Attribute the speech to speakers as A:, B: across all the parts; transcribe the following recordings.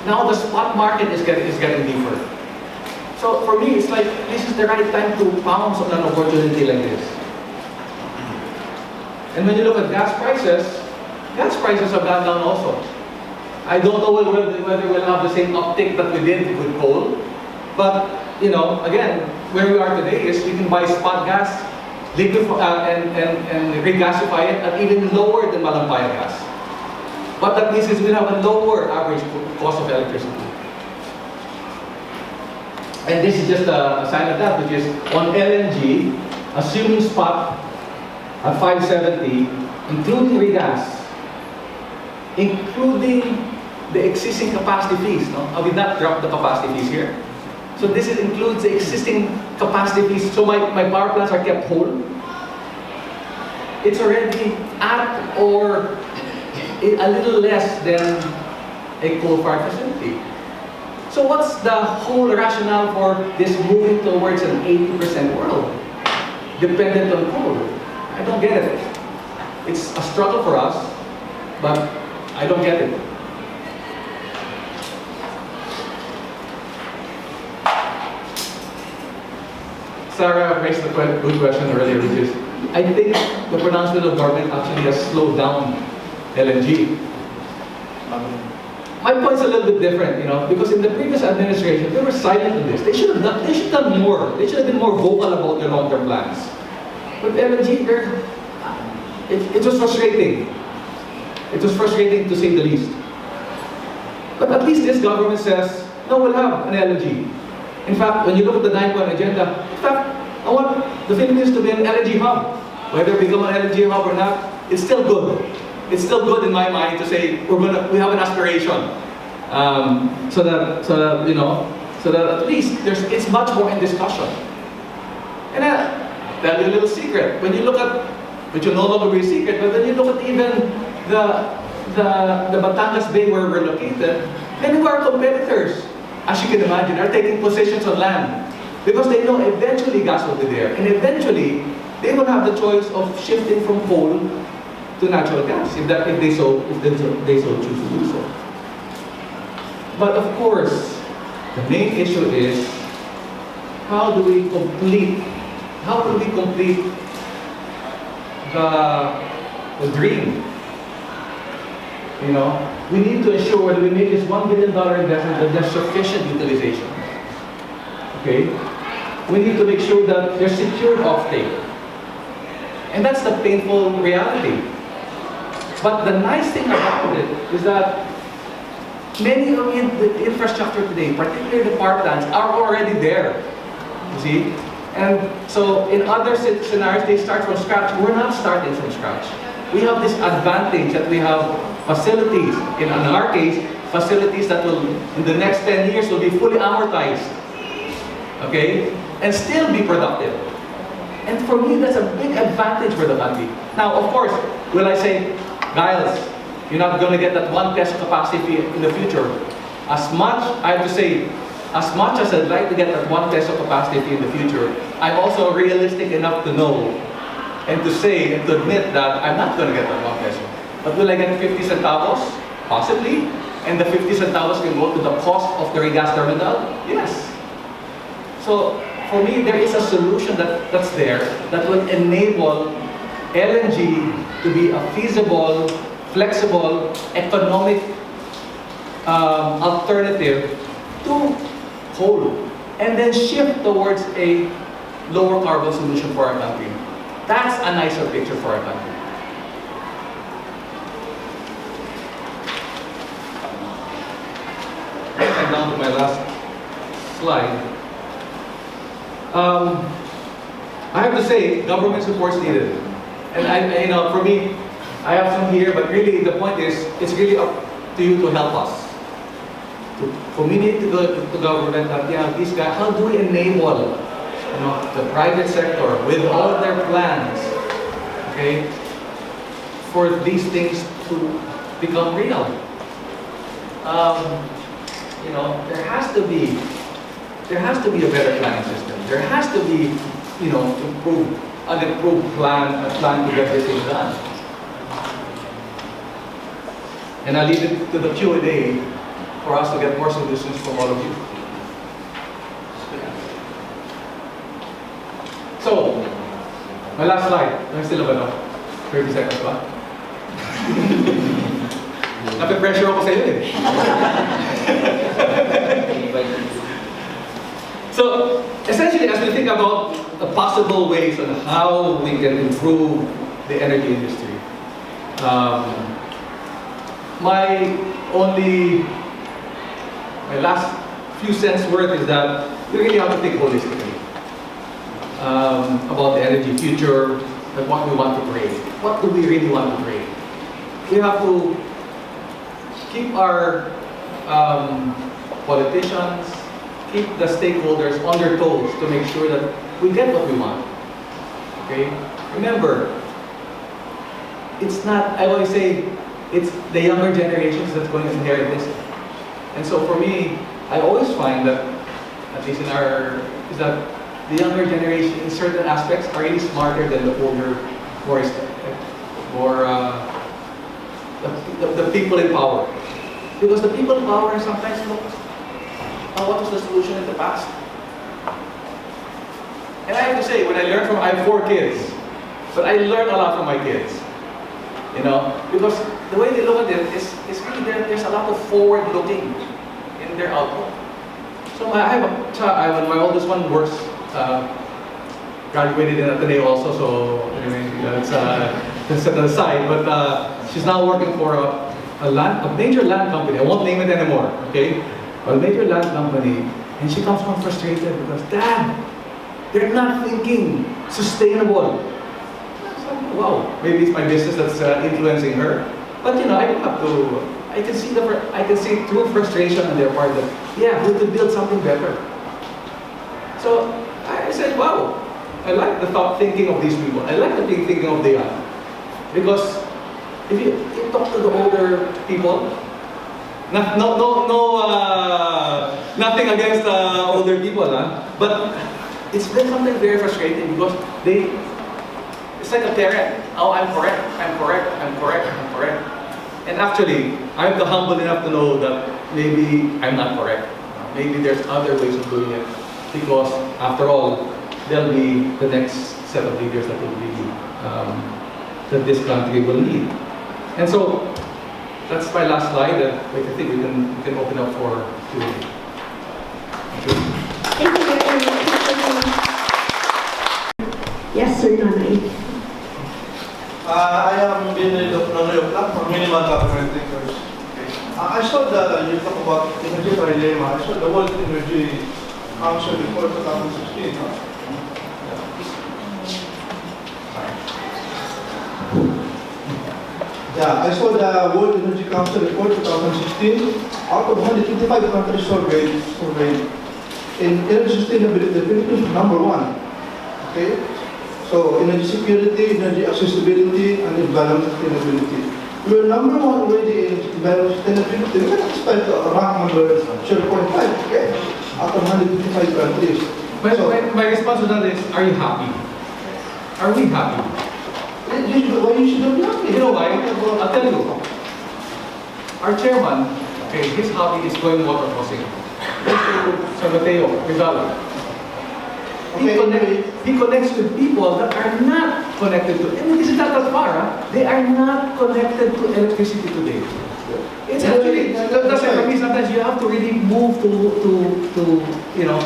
A: Now the spot market is getting deeper. So for me, it's like this is the right time to pounce on an opportunity like this. And when you look at gas prices have gone down also. I don't know whether we'll have the same uptick that we did with coal, but you know, again, where we are today is you can buy spot gas, and regasify it at even lower than malampaya gas. What that means is we'll have a lower average cost of electricity. And this is just a sign of that, which is on LNG, assuming spot at 570, including regas, including the existing capacity fees. No? I will not drop the capacity fees here. So this includes the existing capacity fees. So my power plants are kept whole. It's already at or a little less than a coal-fired facility. So what's the whole rationale for this moving towards an 80% world dependent on coal? I don't get it. It's a struggle for us, but I don't get it. Sarah raised a good question earlier, which is, I think the pronouncement of government actually has slowed down LNG. My point's a little bit different, you know, because in the previous administration, they were silent on this. They should have done more. They should have been more vocal about their long-term plans. But LNG, it was frustrating. It was frustrating to say the least. But at least this government says, no, we'll have an LNG. In fact, when you look at the 9-point agenda, in fact, I want the Philippines to be an LNG hub. Whether we become an LNG hub or not, it's still good. It's still good in my mind to say we have an aspiration, so that you know, so that at least it's much more in discussion. And I'll tell you a little secret. When you look at, which will no longer be a secret, but when you look at even the Batangas Bay where we're located, many of our competitors, as you can imagine, are taking positions on land because they know eventually gas will be there, and eventually they will have the choice of shifting from coal to natural gas if they so choose to do so. But of course, the main issue is how do we complete the dream? You know, we need to ensure when we make this $1 billion investment that there's sufficient utilization. Okay, we need to make sure that there's secured offtake, and that's the painful reality. But the nice thing about it is that many of the infrastructure today, particularly the power plants, are already there. You see? And so in other scenarios, they start from scratch. We're not starting from scratch. We have this advantage that we have facilities, in our case, facilities that will, in the next 10 years, will be fully amortized. Okay? And still be productive. And for me, that's a big advantage for the country. Now, of course, will I say, Giles, you're not going to get that 1 peso capacity in the future. As much, I have to say, as much as I'd like to get that 1 peso capacity in the future, I'm also realistic enough to know and to say and to admit that I'm not going to get that 1 peso. But will I get 50 centavos? Possibly. And the 50 centavos can go to the cost of the regas terminal? Yes. So, for me, there is a solution that's there that will enable LNG to be a feasible, flexible, economic alternative to coal, and then shift towards a lower carbon solution for our country. That's a nicer picture for our country. And down to my last slide. I have to say, government support is needed. And for me, I have some here, but really the point is, it's really up to you to help us. To communicate to the government that, these guys, how do we enable, the private sector with all their plans, okay, for these things to become real? There has to be a better planning system. There has to be, an improved plan, a plan to get this thing done. And I'll leave it to the Q&A for us to get more solutions from all of you. So, my last slide. I'm still about 30 seconds ba? Nape-pressure ako sa iyo eh. So, essentially, as we think about the possible ways on how we can improve the energy industry, my last few cents worth is that we really have to think holistically about the energy future and what we want to create. What do we really want to create? We have to keep our politicians, keep the stakeholders on their toes to make sure that we get what we want. Okay? Remember, it's not, I always say, it's the younger generations that's going to inherit this. And so for me, I always find that, at least in our, is that the younger generation in certain aspects are really smarter than the older, the people in power. Because the people in power sometimes look, oh, what was the solution in the past? And I have to say, when I learned from, I have 4 kids, but I learned a lot from my kids. You know, because the way they look at it is really there's a lot of forward-looking in their outlook. So I have a child, my oldest one works, graduated in Ateneo also, so anyway, it's set aside, but she's now working for a major land company. I won't name it anymore, okay? But a major land company, and she comes home frustrated because, Dad, they're not thinking sustainable. Wow, maybe it's my business that's influencing her. But you know, I don't have to. I can see true frustration on their part that, yeah, we could build something better. So I said, wow, I like the thinking of these people. I like the thinking of the young, because if you talk to the older people, nothing against older people, but it's been something very frustrating because it's like a parent. Oh, I'm correct. And actually, I'm humble enough to know that maybe I'm not correct. Maybe there's other ways of doing it, because after all, they'll be the next set of leaders that will be that this country will need. And so that's my last slide. I think we can open up for Q&A.
B: Thank you very much. Yes, sir, Nanay.
C: I am Giles from Minimal Government Thinkers. I saw that you talk about energy trilemma. I saw the World Energy Council report 2016. No? Yeah, I saw the World Energy Council report 2016. Out of 125 countries surveyed in energy sustainability, the Philippines is #1. Okay. So, energy security, energy accessibility, and environmental sustainability. We're #1 already in environmental sustainability. We can expect rank number 0.5, okay? Out of 155 countries.
A: My response to that is, are you happy? Are we happy?
C: Why you should not be happy?
A: You know why? I'll tell you. Our chairman, okay, his hobby is going water crossing. San Mateo, Rizal. He connects with people that are not connected to, and this is not that far, they are not connected to electricity today. It's actually, that's why for me sometimes you have to really move to you know.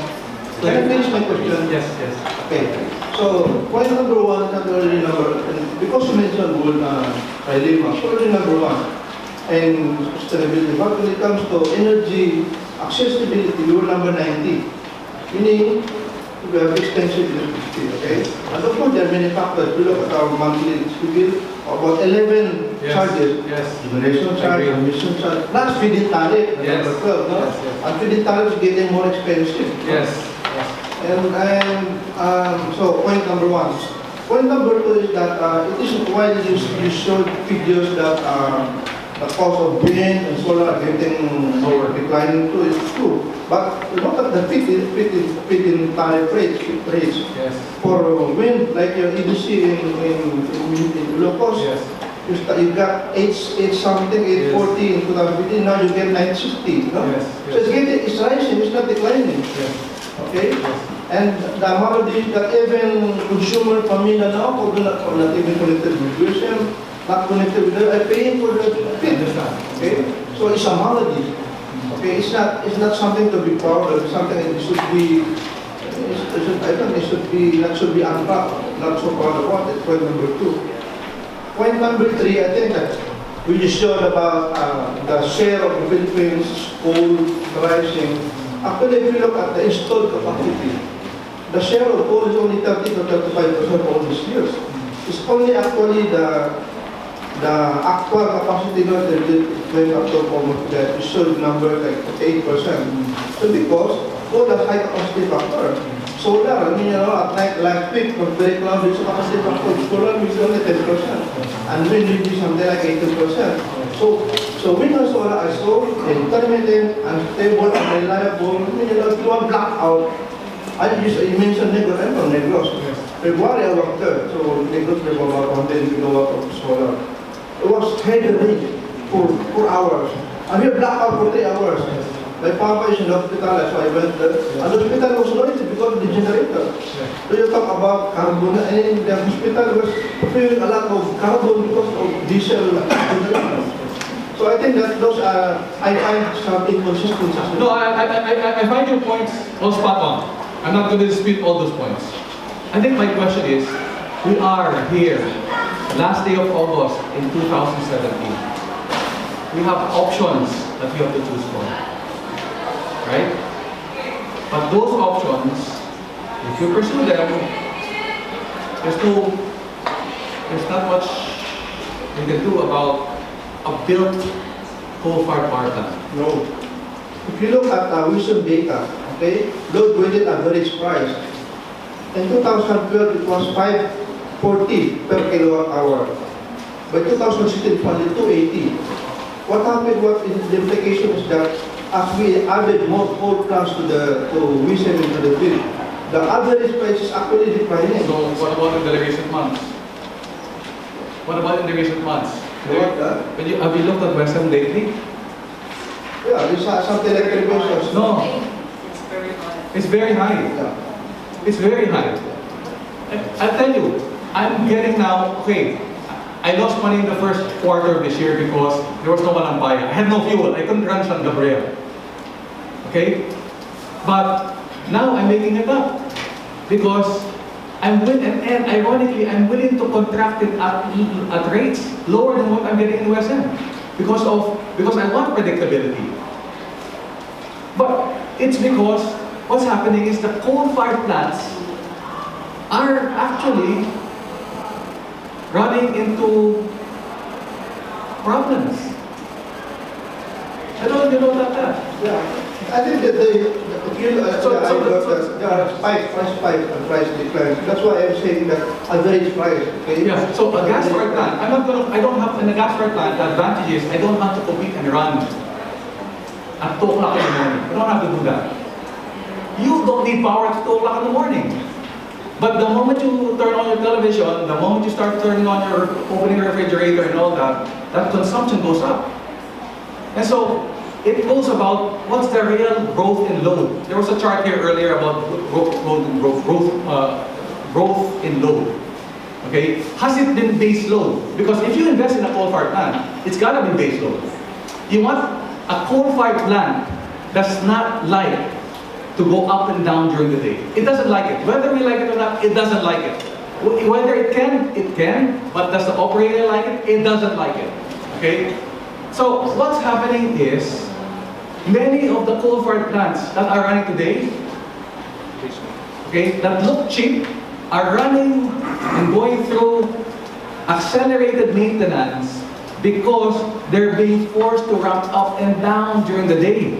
C: Can I finish my question?
A: Yes.
C: Okay. So, point #1, category number, because you mentioned World Trilemma, category #1, and sustainability. But when it comes to energy accessibility, we were #90. Meaning, we have extensive electricity, okay? And of course, there are many factors. We look at our monthly bill, about 11 charges.
A: Yes.
C: Generation charge, emission charge, plus feed-in tariff,
A: Yes.
C: number 12, no?
A: Yes.
C: And feed-in tariff is getting more expensive.
A: Yes.
C: So, point #1. Point #2 is that it is while you showed figures that the cost of wind and solar are getting
A: lower,
C: declining too, it's true. But look at the feed-in tariff rates.
A: Yes.
C: For wind, like your EDC in low cost,
A: Yes.
C: You got 8 something, 840 in 2015, now you get 960, no?
A: Yes,
C: So it's rising, it's not declining,
A: Yes.
C: okay? And the amount of this that even consumer pamilya now, or not even connected with GSM, not connected with them, are paying for the feed, okay? So it's a malady, okay? It's not something to be proud of, it's something that should be, I think it should be, not unproud, not so proud about it, point number 2. Point number 3, I think that we just showed about the share of the Philippines coal rising. Actually, if you look at the installed capacity, the share of coal is only 30 to 35% all these years. It's only actually the actual capacity not the went up to almost that. We showed number like 8%. So because coal has high capacity factor. Solar, I mean, at night, last week, from very cloud, it's capacity factor. Solar is only 10%. And wind will be something like 80%. So wind and solar are so intermittent, unstable, unreliable. I mean, if you want blackout, you mentioned Negros, I'm from Negros. February, I worked there. So Negros, we have about 110 kilowatt of solar. It was heavy rain for 4 hours. And we had blackout for 3 hours. My papa is in the hospital, that's why I went there. And the hospital was noisy because of the generator. So you talk about carbon, and the hospital was feeling a lot of carbon because of diesel generator. So I think that those are, I find some inconsistencies.
A: No, I find your points all spot on. I'm not going to dispute all those points. I think my question is, we are here, last day of August in 2017. We have options that we have to choose from. Right? But those options, if you pursue them, there's not much you can do about a built coal-fired power plant.
C: No. If you look at recent data, okay, load weighted average price. In 2012, it was 540 per kilowatt hour. By 2016, it was 280. What happened? The implication is that as we added more coal plants to WISM into the field, the average price is actually declining.
A: So what about in the recent months? What about in the recent months? Have you looked at Western lately?
C: Yeah, there's something like revisions.
A: No.
D: It's very high.
A: It's very high.
C: Yeah.
A: It's very high. I'll tell you, I'm getting now, okay, I lost money in the first quarter of this year because there was no one on fire. I had no fuel. I couldn't run San Gabriel. Okay? But now I'm making it up because and ironically, I'm willing to contract it at rates lower than what I'm getting in USM because I want predictability. But it's because what's happening is the coal-fired plants are actually running into problems. I don't know if you know about that.
C: Yeah. I think that there are price declines. That's why I'm saying that average price. Okay?
A: Yeah. So a gas-fired plant, I don't have in a gas-fired plant. The advantage is I don't have to compete and run at 2 o'clock in the morning. I don't have to do that. You don't need power at 2 o'clock in the morning. But the moment you turn on your television, the moment you start turning on your opening refrigerator and all that, that consumption goes up. And so it goes about what's the real growth in load. There was a chart here earlier about growth in load. Okay, has it been base load? Because if you invest in a coal-fired plant, it's got to be base load. You want a coal-fired plant that's not like to go up and down during the day. It doesn't like it. Whether we like it or not, it doesn't like it. Whether it can, but does the operator like it? It doesn't like it. Okay? So what's happening is, many of the coal-fired plants that are running today, okay, that look cheap, are running and going through accelerated maintenance because they're being forced to ramp up and down during the day.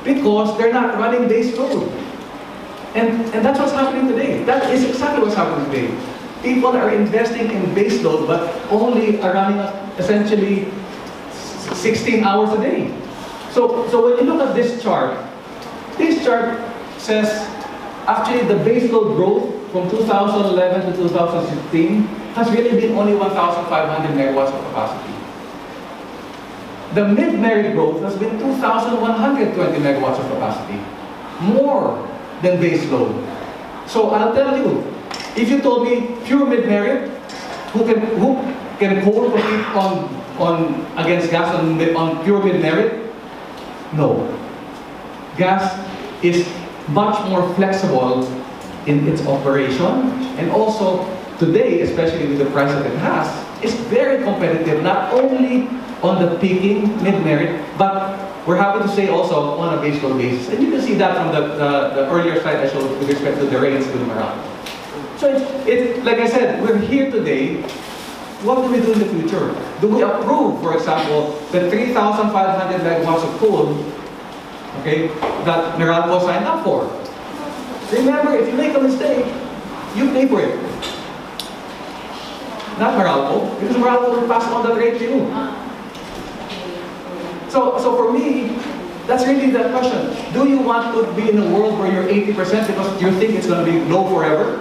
A: Because they're not running base load. And that's what's happening today. That is exactly what's happening today. People are investing in base load, but only are running essentially 16 hours a day. So when you look at this chart says actually the base load growth from 2011 to 2016 has really been only 1,500 megawatts of capacity. The mid-merit growth has been 2,120 megawatts of capacity, more than base load. So I'll tell you, if you told me pure mid-merit, who can coal compete on against gas on pure mid-merit? No. Gas is much more flexible in its operation, and also today, especially with the price that it has, is very competitive, not only on the peaking mid-merit, but we're happy to say also on a base load basis. And you can see that from the earlier slide I showed with respect to the rates with Morale. So it's like I said, we're here today. What do we do in the future? Do we approve, for example, the 3,500 megawatts of coal, okay, that Meralco signed up for? Remember, if you make a mistake, you pay for it. Not Meralco, because Meralco will pass on that rate to you. So for me, that's really the question. Do you want to be in a world where you're 80% because you think it's going to be low forever?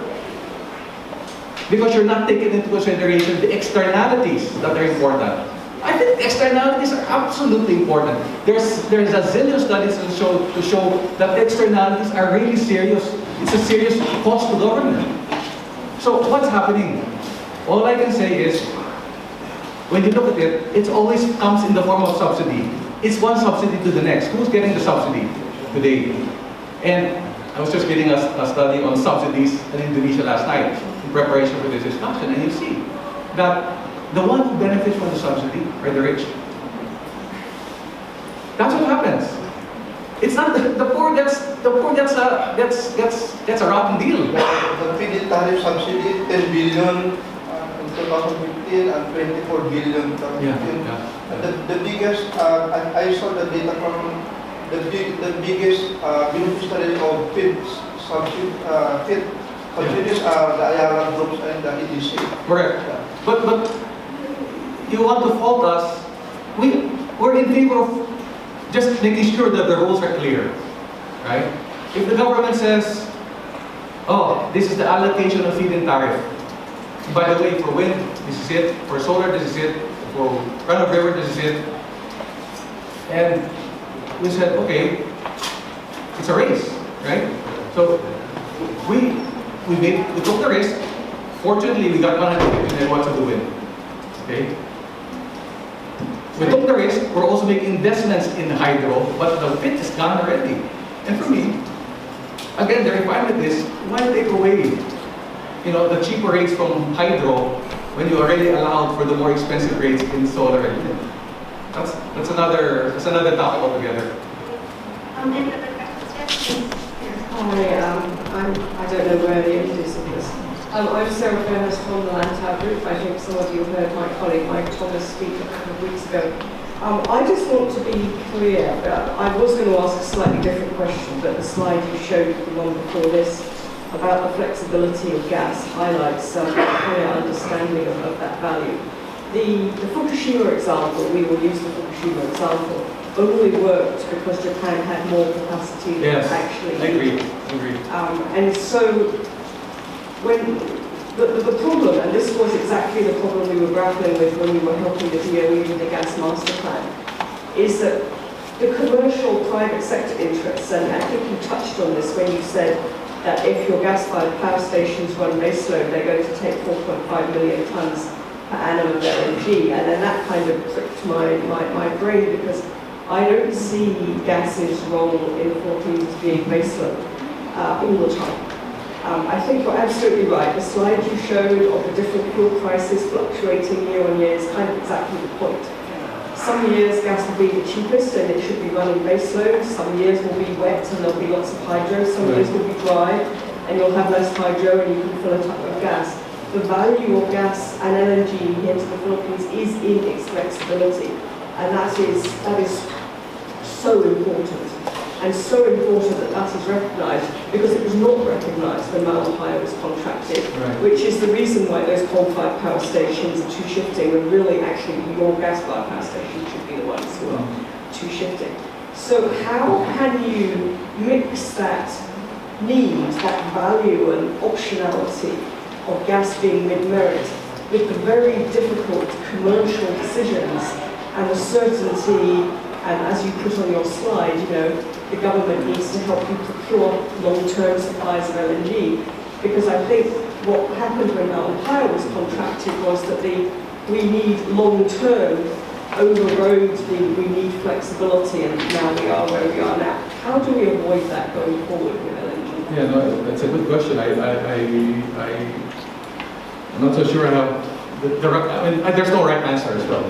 A: Because you're not taking into consideration the externalities that are important. I think externalities are absolutely important. There's a zillion studies to show that externalities are really serious. It's a serious cost to government. So what's happening? All I can say is, when you look at it, it always comes in the form of subsidy. It's one subsidy to the next. Who's getting the subsidy today? And I was just reading a study on subsidies in Indonesia last night in preparation for this discussion, and you see that the one who benefits from the subsidy are the rich. That's what happens. It's not the poor gets a rotten deal.
C: The feed-in tariff subsidy, 10 billion in 2015 and 24 billion in 2015.
A: Yeah.
C: The biggest, I saw the data from the biggest beneficiaries of feed subsidies are the Ayala groups and the EDC.
A: Correct.
C: Yeah.
A: But you want to fault us. We're in favor of just making sure that the rules are clear, right? If the government says, oh, this is the allocation of feed-in tariff. By the way, for wind, this is it. For solar, this is it. For run-of-river, this is it. And we said, okay, it's a race, right? So we took the risk. Fortunately, we got 150 megawatts of the wind. Okay. We took the risk. We're also making investments in hydro, but the fit is gone already. And for me, again, the requirement is why take away, the cheaper rates from hydro when you already allowed for the more expensive rates in solar and wind. That's another topic altogether.
E: Any other questions?
B: I don't know where the end is of this. I'm Sarah Fairhurst from the Lantau Group. I think some of you heard my colleague Mike Thomas speak a couple of weeks ago. I just want to be clear. I was going to ask a slightly different question, but the slide you showed, the one before this, about the flexibility of gas highlights a clear understanding of that value. The Fukushima example, we will use the Fukushima example, only worked because Japan had more capacity than actually.
A: I agree.
B: And so, when the problem, and this was exactly the problem we were grappling with when we were helping the DOE with the gas master plan, is that the commercial private sector interests, and I think you touched on this when you said that if your gas-fired power stations run baseload, they're going to take 4.5 million tonnes per annum of LNG, and then that kind of pricked my brain because I don't see gas's role in the Philippines being baseload all the time. I think you're absolutely right. The slide you showed of the different fuel prices fluctuating year on year is kind of exactly the point. Some years gas will be the cheapest and it should be running baseload. Some years will be wet and there'll be lots of hydro. Some years will be dry and you'll have less hydro and you can fill it up with gas. The value of gas and LNG here to the Philippines is in its flexibility, and that is so important. And so important that is recognised, because it was not recognised when Mount Ohio was contracted, which is the reason why those coal-fired power stations are too shifting, when really actually your gas-fired power stations should be the ones who are too shifting. So how can you mix that need, that value and optionality of gas being mid-merit with the very difficult commercial decisions and the certainty, and as you put on your slide, the government needs to help you procure long-term supplies of LNG. Because I think what happened when Mountain Power was contracted was that we need long-term overrode we need flexibility, and now we are where we are now. How do we avoid that going forward with LNG?
A: Yeah, no, that's a good question. I'm not so sure I have there's no right answer as well.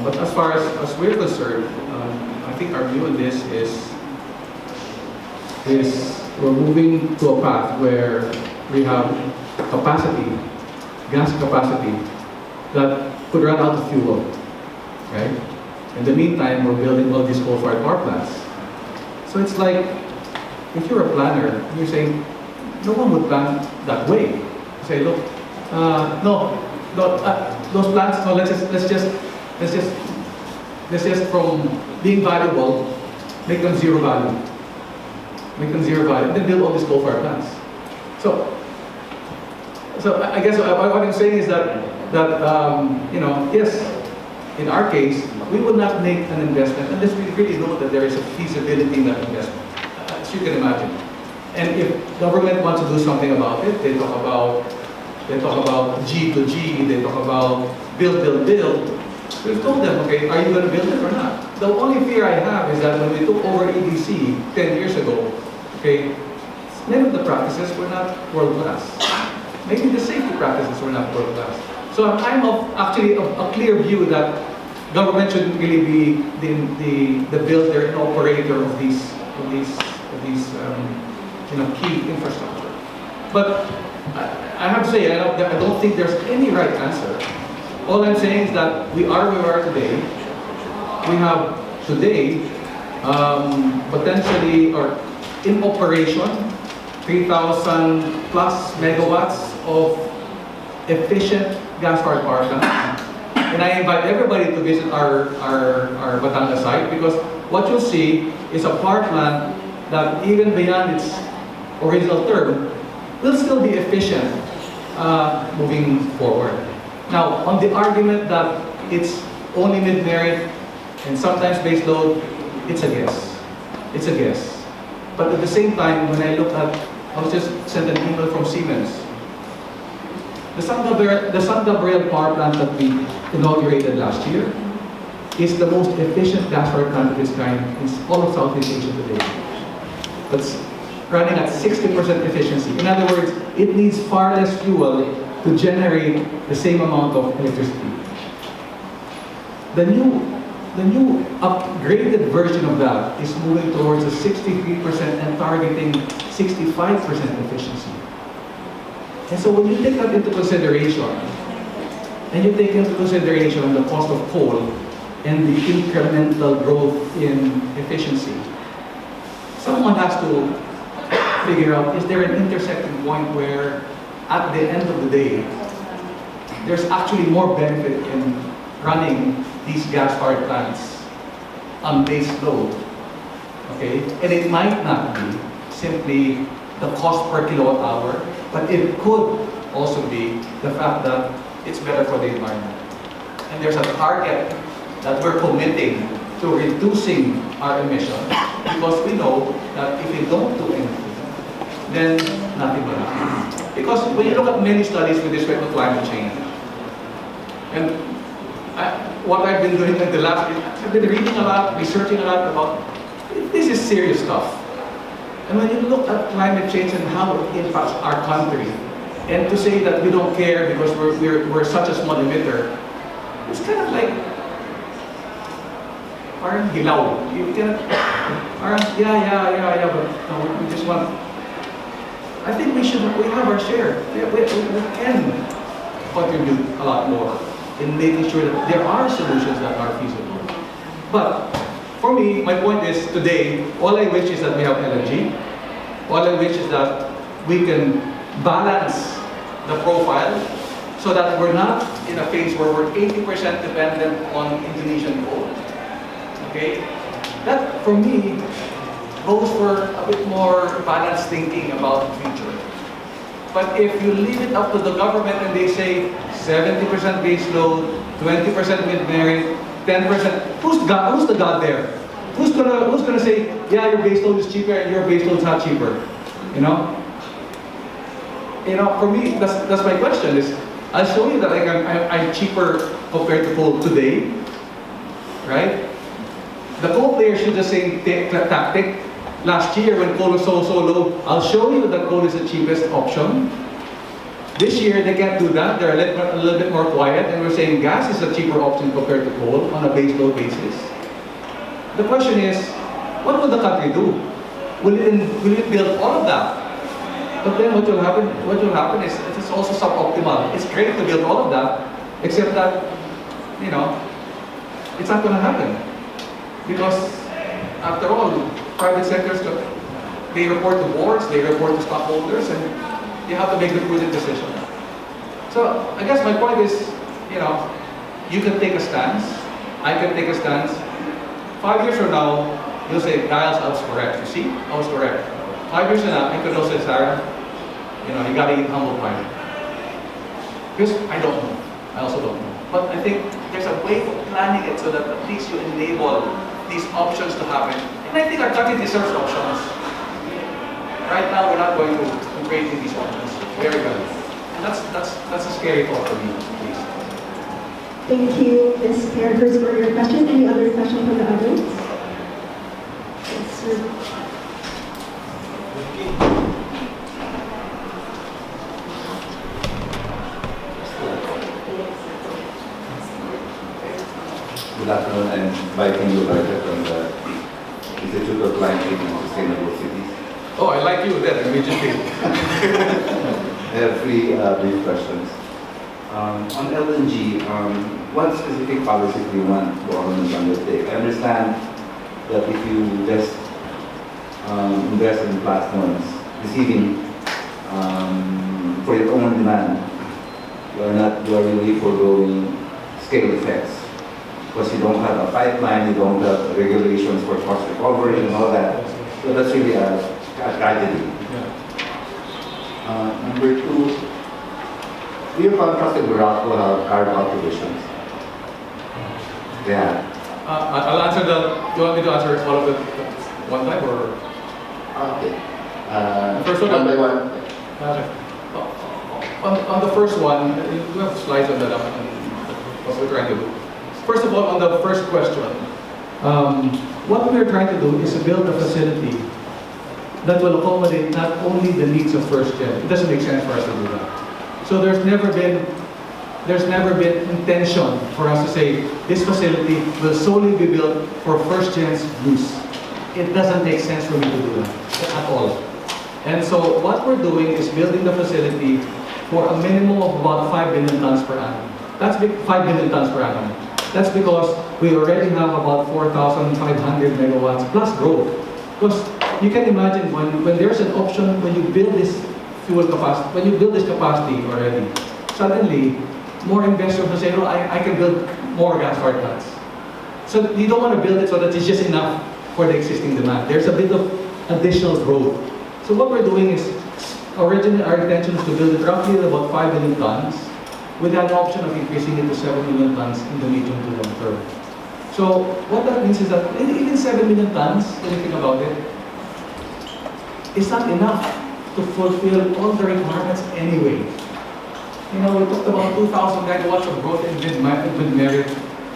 A: But as far as we're concerned, I think our view on this is we're moving to a path where we have capacity, gas capacity, that could run out of fuel, right? In the meantime, we're building all these coal-fired power plants. So it's like, if you're a planner, you're saying, no one would plan that way. You say, look, those plants, no, let's just from being valuable, make them zero value. Make them zero value, and then build all these coal-fired plants. So I guess what I'm saying is that yes, in our case, we would not make an investment unless we really know that there is a feasibility in that investment, as you can imagine. And if government wants to do something about it, they talk about G to G, they talk about build. We've told them, okay, are you going to build it or not? The only fear I have is that when we took over EDC 10 years ago, okay, many of the practices were not world-class. Maybe the safety practices were not world-class. So I'm actually of a clear view that government shouldn't really be the builder and operator of these key infrastructure. But I have to say, I don't think there's any right answer. All I'm saying is that we are where we are today. We have today potentially or in operation 3,000 plus megawatts of efficient gas-fired power plant. And I invite everybody to visit our Batangas site, because what you'll see is a power plant that even beyond its original term will still be efficient moving forward. Now, on the argument that it's only mid-merit and sometimes base load, it's a guess. It's a guess. But at the same time, when I look at, I was just sent an email from Siemens. The San Gabriel power plant that we inaugurated last year is the most efficient gas-fired plant of its kind in all of Southeast Asia today. It's running at 60% efficiency. In other words, it needs far less fuel to generate the same amount of electricity. The new upgraded version of that is moving towards a 63% and targeting 65% efficiency. And so when you take that into consideration, and you take into consideration the cost of coal and the incremental growth in efficiency, someone has to figure out, is there an intersecting point where at the end of the day, there's actually more benefit in running these gas-fired plants on base load, okay? And it might not be simply the cost per kilowatt hour, but it could also be the fact that it's better for the environment. And there's a target that we're committing to reducing our emissions, because we know that if we don't do anything, then nothing will happen. Because when you look at many studies with respect to climate change, and what I've been doing in the last, I've been reading a lot, researching a lot about, this is serious stuff. And when you look at climate change and how it impacts our country, and to say that we don't care because we're such a small emitter, it's kind of like, parang hilaw. You cannot, parang, yeah, but no, we just want, I think we have our share. We can contribute a lot more in making sure that there are solutions that are feasible. But for me, my point is today, all I wish is that we have LNG. All I wish is that we can balance the profile so that we're not in a phase where we're 80% dependent on Indonesian coal. Okay? That, for me, goes for a bit more balanced thinking about the future. But if you leave it up to the government and they say 70% base load, 20% mid-merit, 10%, who's the God there? Who's gonna say, yeah, your base load is cheaper and your base load's not cheaper? You know? For me, that's my question is, I'll show you that I'm cheaper compared to coal today, right? The coal player should just say tactic. Last year when coal was so low, I'll show you that coal is the cheapest option. This year they can't do that. They're a little bit more quiet, and we're saying gas is a cheaper option compared to coal on a base load basis. The question is, what will the country do? Will it build all of that? But then what will happen is it's also suboptimal. It's great to build all of that, except that, it's not going to happen. Because after all, private sectors, they report to boards, they report to stockholders, and you have to make the prudent decision. So I guess my point is, you can take a stance, I can take a stance. 5 years from now, you'll say, Giles, I was correct. You see, I was correct. 5 years from now, I could also say, Sarah, you gotta eat humble pie. Because I don't know. I also don't know. But I think there's a way of planning it so that at least you enable these options to happen. And I think our country deserves options. Right now, we're not going to create these options. Very good. And that's a scary thought for me, please.
F: Thank you, Ms. Parkhurst, for your question. Any other question from the audience? Yes, sir.
G: Good afternoon. I'm inviting you from the Institute of Climate Change and Sustainable Cities.
A: Oh, I like you then, immediately.
G: I have three brief questions. On LNG, what specific policies do you want government to undertake? I understand that if you just invest in platforms receiving for your own demand, you are really foregoing scale effects. Because you don't have a pipeline, you don't have regulations for cost recovery and all that. So that's really a tragedy. Number two, do you contrast with Morocco have carve-out provisions? Yeah.
A: I'll answer that. Do you want me to answer all of it one time or?
G: Okay.
A: First one
G: by one.
A: On the first one, we have slides on that. What we're trying to do. First of all, on the first question, what we're trying to do is to build a facility that will accommodate not only the needs of first gen. It doesn't make sense for us to do that. So there's never been intention for us to say this facility will solely be built for first gen's use. It doesn't make sense for me to do that at all. And so what we're doing is building the facility for a minimum of about 5 billion tons per annum. That's 5 billion tons per annum. That's because we already have about 4,500 megawatts plus growth. Because you can imagine when there's an option, when you build this fuel capacity, when you build this capacity already, suddenly more investors will say, no, I can build more gas-fired plants. So you don't want to build it so that it's just enough for the existing demand. There's a bit of additional growth. So what we're doing is, originally our intention is to build it roughly at about 5 million tons, with an option of increasing it to 7 million tons in the medium to long term. So what that means is that even 7 million tons, when you think about it, is not enough to fulfill all the requirements anyway. We talked about 2,000 megawatts of growth in mid-merit.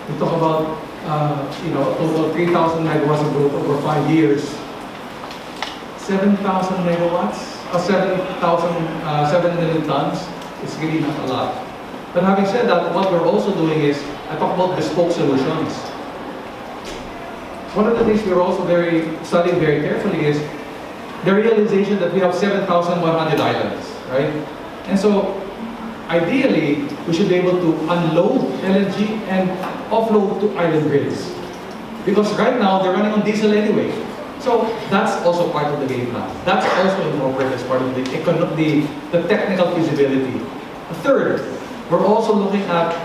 A: We talk about a total of 3,000 megawatts of growth over 5 years. 7,000 megawatts, 7 million tons, is really not a lot. But having said that, what we're also doing is, I talk about bespoke solutions. One of the things we're also studying very carefully is the realization that we have 7,100 islands, right? And so, ideally, we should be able to unload LNG and offload to island grids. Because right now, they're running on diesel anyway. So that's also part of the game plan. That's also incorporated as part of the technical feasibility. Third, we're also looking at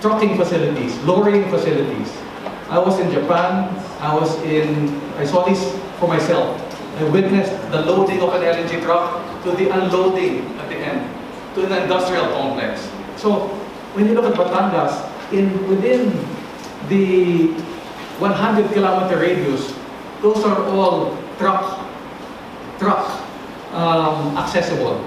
A: trucking facilities, lowering facilities. I was in Japan, I saw this for myself. I witnessed the loading of an LNG truck to the unloading at the end, to an industrial complex. So when you look at Batangas, within the 100-kilometer radius, those are all truck accessible.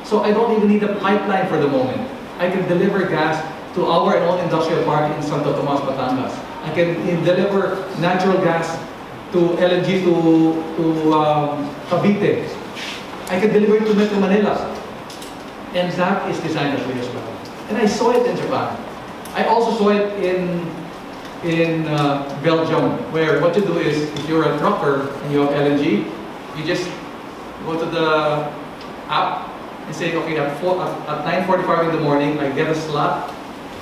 A: So I don't even need a pipeline for the moment. I can deliver gas to our own industrial park in Santo Tomas, Batangas. I can deliver natural gas to LNG to Cavite. I can deliver it to Metro Manila. And that is designed that way as well. And I saw it in Japan. I also saw it in Belgium, where what you do is, if you're a trucker and you have LNG, you just go to the app and say, okay, at 9:45 in the morning, I get a slot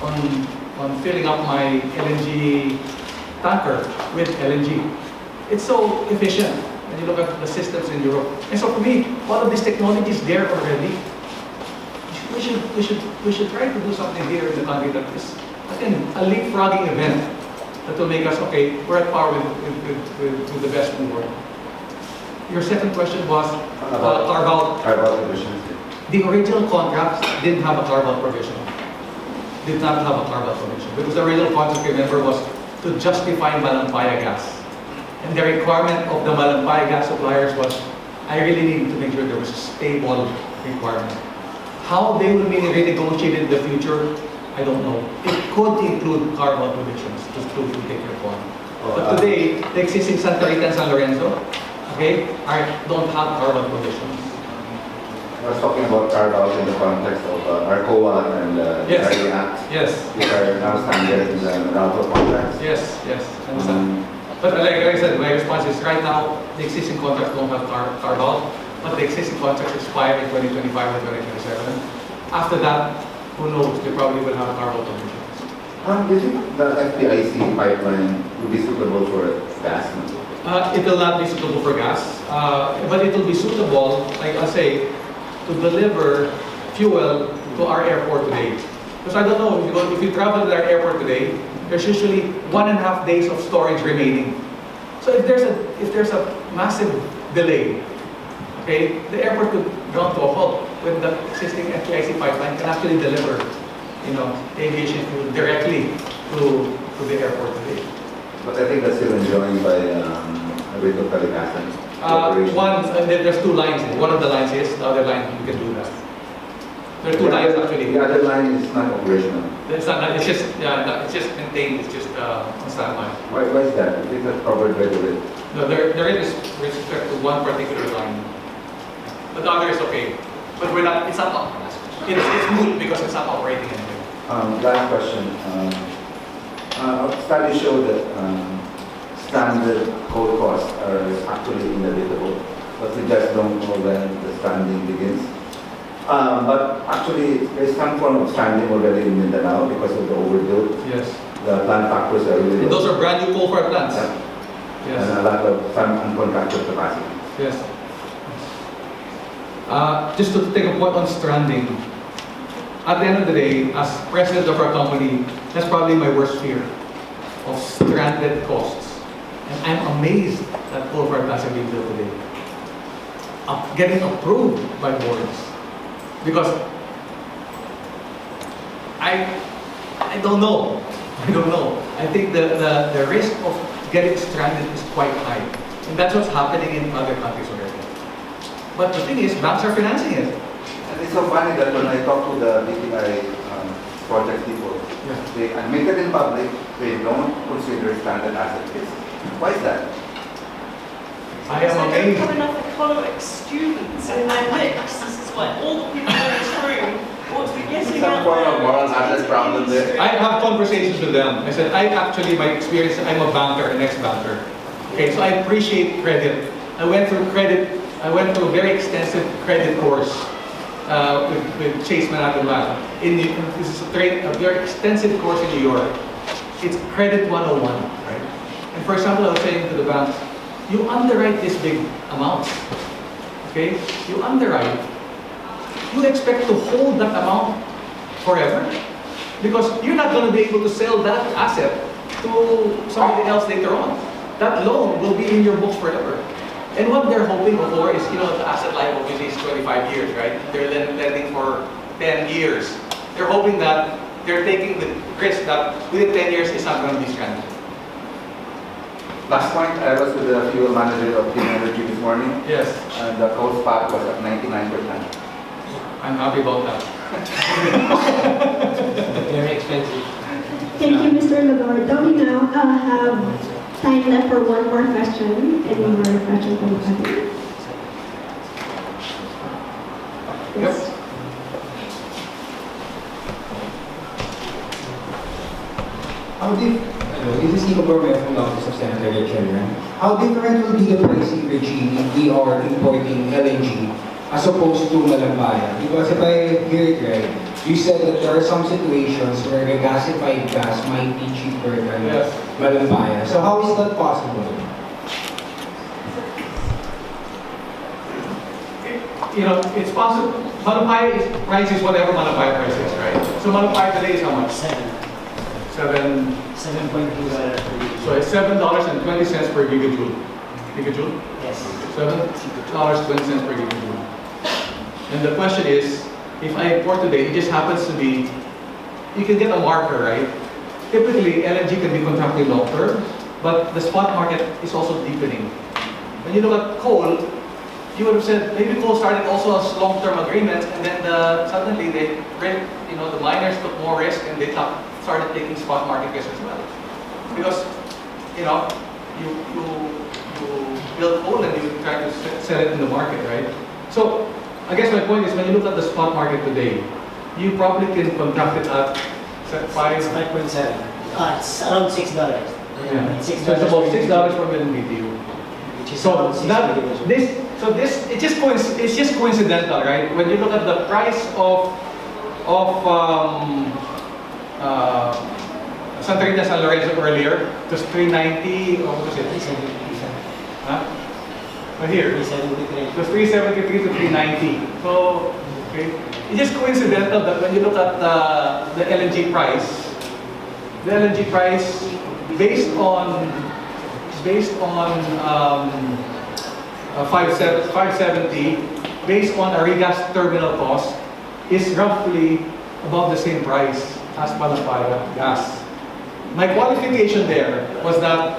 A: on filling up my LNG tanker with LNG. It's so efficient when you look at the systems in Europe. And so for me, all of this technology is there already. We should try to do something here in the country that is, again, a leapfrogging event that will make us, okay, we're at par with the best in the world. Your second question was carve-out.
G: Carve-out provisions.
A: The original contract didn't have a carve-out provision. Did not have a carve-out provision. Because the original contract, remember, was to justify Malampaya gas. And the requirement of the Malampaya gas suppliers was, I really need to make sure there was a stable requirement. How they will be renegotiated in the future, I don't know. It could include carve-out provisions, just to take your point. But today, the existing Santa Rita and San Lorenzo, okay, don't have carve-out provisions.
G: I was talking about carve-out in the context of ARCOA and
A: Yes.
G: Driving Act.
A: Yes,
G: Which are now standard in the Meralco contracts.
A: yes, I understand. But like I said, my response is right now, the existing contracts don't have carve-out, but the existing contracts expire in 2025 and 2027. After that, who knows, they probably will have carve-out provisions.
G: Do you think the FPIC pipeline would be suitable for gas?
A: It will not be suitable for gas, but it will be suitable, like I say, to deliver fuel to our airport today. Because I don't know, if you travel to our airport today, there's usually 1.5 days of storage remaining. So if there's a massive delay, okay, the airport could ground to a halt when the existing FPIC pipeline can actually deliver, aviation fuel directly to the airport today.
G: But I think that's still enjoined by a bit of Calicasan.
A: There's two lines. One of the lines is, the other line you can do that. There are two lines actually.
G: The other line is not operational.
A: It's not. It's just maintained. It's just on standby.
G: Why is that? Is that covered by the rate?
A: No, there is respect to one particular line. But the other is okay. But we're not. It's not. It's moot because it's not operating anyway.
G: Last question. Studies show that standard coal costs are actually inevitable, but we just don't know when the stranding begins. But actually, there's some form of stranding already in Mindanao because of the overbuilt.
A: Yes.
G: The plant factors are really
A: And
G: low.
A: those are brand new coal-fired plants.
G: Yeah.
A: Yes.
G: And a lot of some uncontracted capacity.
A: Yes. Just to take a point on stranding. At the end of the day, as president of our company, that's probably my worst fear of stranded costs. And I'm amazed that coal-fired plants are being built today. Getting approved by boards. Because I don't know. I don't know. I think the risk of getting stranded is quite high. And that's what's happening in other countries already. But the thing is, banks are financing it.
G: And it's so funny that when I talk to the BPI project people, they admit it in public, they don't consider stranded asset risk. Why is that?
A: I am
D: They don't
A: amazed.
D: have enough economics students in their mix. This is why all the people in this room ought to be getting
G: Some
D: out
G: form
D: there.
G: of moral hazard problem there.
A: I have conversations with them. I said, my experience, I'm a banker, an ex-banker. Okay, so I appreciate credit. I went through a very extensive credit course with Chase Management. This is a very extensive course in New York. It's credit 101, right? And for example, I was saying to the banks, you underwrite this big amount, okay? You underwrite. You expect to hold that amount forever? Because you're not going to be able to sell that asset to somebody else later on. That loan will be in your books forever. And what they're hoping for is, the asset life obviously is 25 years, right? They're lending for 10 years. They're hoping that they're taking the risk that within 10 years it's not going to be stranded.
G: Last point, I was with the fuel manager of Clean Energy this morning,
A: Yes,
G: and the coal spot was at 99%.
A: I'm happy about that.
H: Very expensive.
F: Thank you, Mr. Lagarde. We now have time left for one more question. Any more questions from the audience? Yes.
H: How this is Nico Bormeo from the Office of Senator Chairman. How different will be the pricing regime if we are importing LNG as opposed to Malambaya? Because if I hear it right, you said that there are some situations where the gasified gas might be cheaper than
A: Yes.
H: Malambaya. So how is that possible?
A: It's possible. Malapaya price is whatever Malapaya price is, right? So Malapaya today is how much? 7.
I: $7.2 per liter.
A: So it's $7.20 per gigajoule. Gigajoule?
I: Yes.
A: $7.20 per gigajoule. And the question is, if I import today, it just happens to be, you can get a marker, right? Typically, LNG can be contracted long term, but the spot market is also deepening. When you look at coal, you would have said maybe coal started also as long-term agreements, and then suddenly the miners took more risk and they started taking spot market risk as well. Because you build coal and you try to sell it in the market, right? So I guess my point is when you look at the spot market today, you probably can contract it at
I: It's
A: 5.
I: 5.7. It's around $6.
A: Yeah.
I: $6
A: So it's about $6 per million BTU.
I: Which is
A: So
I: around 6 million.
A: it's just coincidental, right? When you look at the price of Santa Rita San Lorenzo earlier, it was 390, or what was it?
I: 373.
A: Huh? But here, it
I: 373.
A: was 373 to 390. So, okay. It's just coincidental that when you look at the LNG price based on 570, based on a regas terminal cost, is roughly about the same price as Malapaya gas. My qualification there was that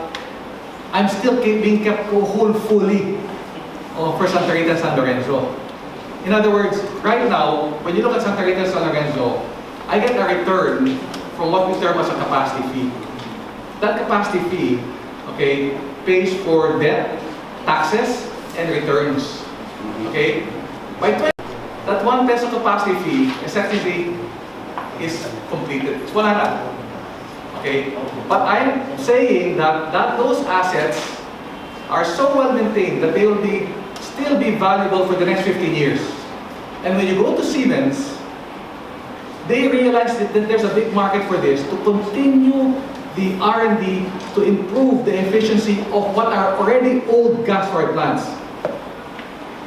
A: I'm still being kept whole fully for Santa Rita and San Lorenzo. In other words, right now, when you look at Santa Rita and San Lorenzo, I get a return from what we term as a capacity fee. That capacity fee, okay, pays for debt, taxes, and returns. Okay? That 1 peso capacity fee essentially is completed. It's 100. Okay? But I'm saying that those assets are so well maintained that they will still be valuable for the next 15 years. And when you go to Siemens, they realize that there's a big market for this to continue the R&D to improve the efficiency of what are already old gas-fired plants.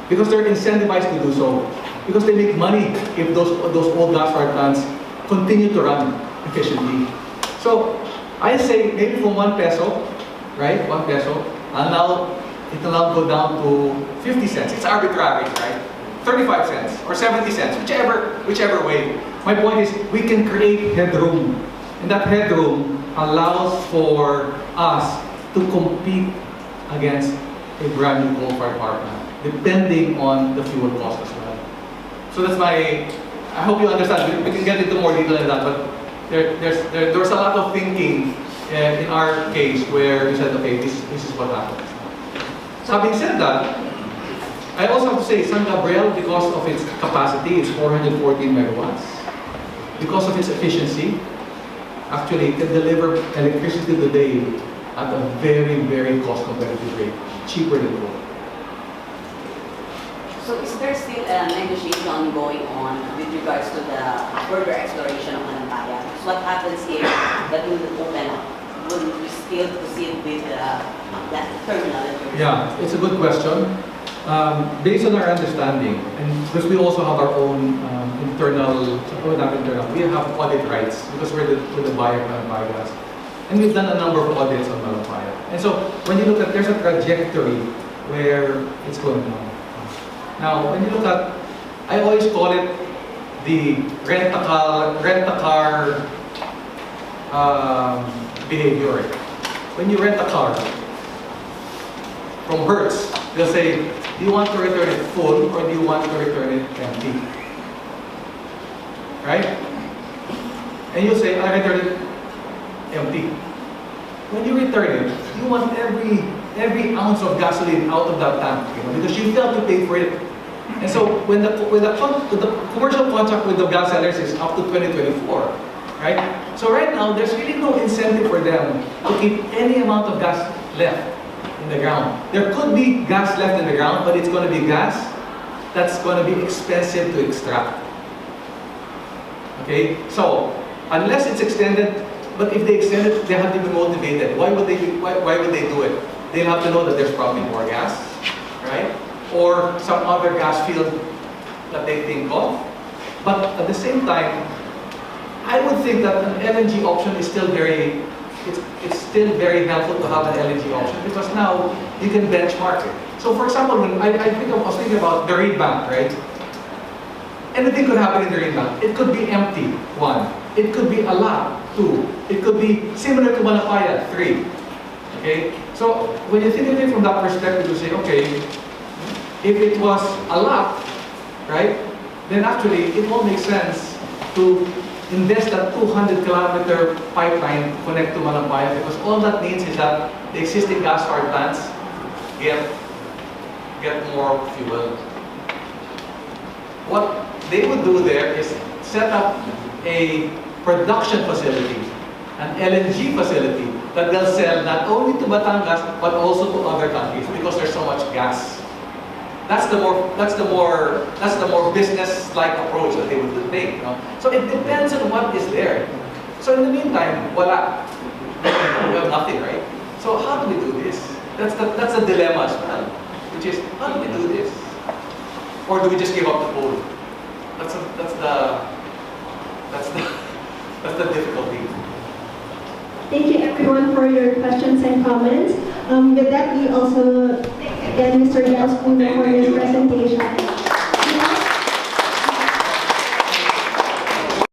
A: Because they're incentivized to do so. Because they make money if those old gas-fired plants continue to run efficiently. So I say maybe from 1 peso, right? 1 peso, and now it will now go down to 50 cents. It's arbitrary, right? 35 cents or 70 cents, whichever way. My point is we can create headroom. And that headroom allows for us to compete against a brand new coal-fired power plant, depending on the fuel cost as well. So that's I hope you understand. We can get into more detail than that, but there's a lot of thinking in our case where we said, okay, this is what happens. So having said that, I also have to say San Gabriel, because of its capacity, it's 414 megawatts. Because of its efficiency, actually it can deliver electricity today at a very, very cost competitive rate, cheaper than coal.
J: So is there still a negotiation ongoing on with regards to the further exploration of Malambaya? So what happens here that will open up? Will we still proceed with that terminal?
A: Yeah, it's a good question. Based on our understanding, and because we also have our own we have audit rights because we're the buyer of biogas. And we've done a number of audits on Malapaya. And so when you look at, there's a trajectory where it's going on. Now, when you look at, I always call it the rent-a-car behavior. When you rent a car from Hertz, they'll say, do you want to return it full or do you want to return it empty? Right? And you say, I return it empty. When you return it, you want every ounce of gasoline out of that tank, because you felt to pay for it. And so when the commercial contract with the gas sellers is up to 2024, right? So right now, there's really no incentive for them to keep any amount of gas left in the ground. There could be gas left in the ground, but it's going to be gas that's going to be expensive to extract. Okay? So, unless it's extended, but if they extend it, they have to be motivated. Why would they do it? They'll have to know that there's probably more gas, right? Or some other gas field that they think of. But at the same time, I would think that an LNG option is still it's still very helpful to have an LNG option, because now you can benchmark it. So for example, when I was thinking about the reed bank, right? Anything could happen in the reed bank. It could be empty, 1. It could be a lot, 2. It could be similar to Malapaya, 3. Okay? So when you think of it from that perspective, you say, okay, if it was a lot, right, then actually it won't make sense to invest that 200-kilometer pipeline to connect to Malapaya, because all that means is that the existing gas-fired plants get more fuel. What they would do there is set up a production facility, an LNG facility, that they'll sell not only to Batangas but also to other countries, because there's so much gas. That's the more business-like approach that they would take. So it depends on what is there. So in the meantime, voila, we have nothing, right? So how do we do this? That's a dilemma as well, which is, how do we do this? Or do we just give up the coal? That's the difficulty.
F: Thank you everyone for your questions and comments. With that, we also thank again Mr. Giles Puno for his presentation.